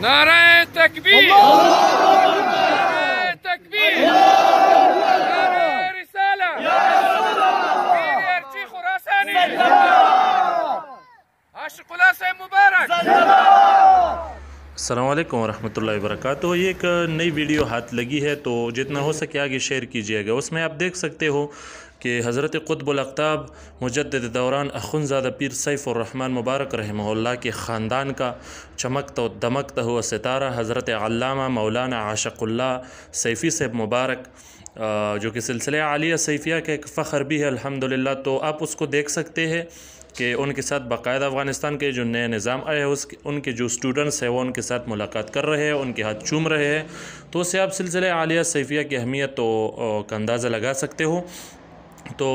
نعرہ تکبیر، نعرہ تکبیر، نعرہ رسالہ، پیر ارچی خراسانی، عاشق اللہ سے مبارک۔ السلام علیکم ورحمۃ اللہ وبرکاتہ۔ یہ ایک نئی ویڈیو ہاتھ لگی ہے تو جتنا ہو سکے آگے شیئر کیجیے گا۔ اس میں آپ دیکھ سکتے ہو کہ حضرت قطب الاقطاب مجدد دوران اخندزادہ پیر سیف الرحمن مبارک رحمہ اللہ کے خاندان کا چمکتا و دمکتا ہوا ستارہ حضرت علامہ مولانا عاشق اللہ سیفی صاحب مبارک، جو کہ سلسلہ عالیہ سیفیہ کا ایک فخر بھی ہے الحمدللہ، تو آپ اس کو دیکھ سکتے ہیں کہ ان کے ساتھ باقاعدہ افغانستان کے جو نئے نظام آئے ہیں ان کے جو اسٹوڈنٹس ہیں وہ ان کے ساتھ ملاقات کر رہے ہیں، ان کے ہاتھ چوم رہے ہیں، تو اس سے آپ سلسلہ عالیہ سیفیہ کی اہمیت کا اندازہ لگا سکتے ہو۔ تو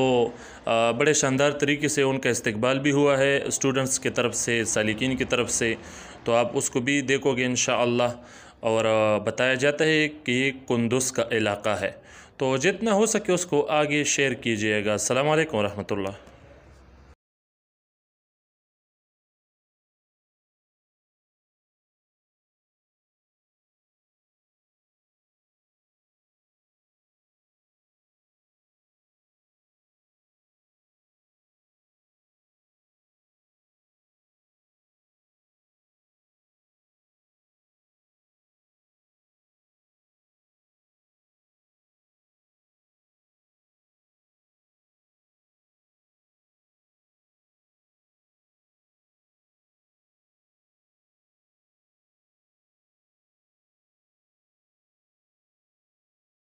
بڑے شاندار طریقے سے ان کا استقبال بھی ہوا ہے اسٹوڈنٹس کی طرف سے، سالکین کی طرف سے، تو آپ اس کو بھی دیکھو گے انشاءاللہ۔ اور بتایا جاتا ہے کہ یہ کندوز کا علاقہ ہے، تو جتنا ہو سکے اس کو آگے شیئر کیجیے گا۔ السلام علیکم ورحمۃ اللہ۔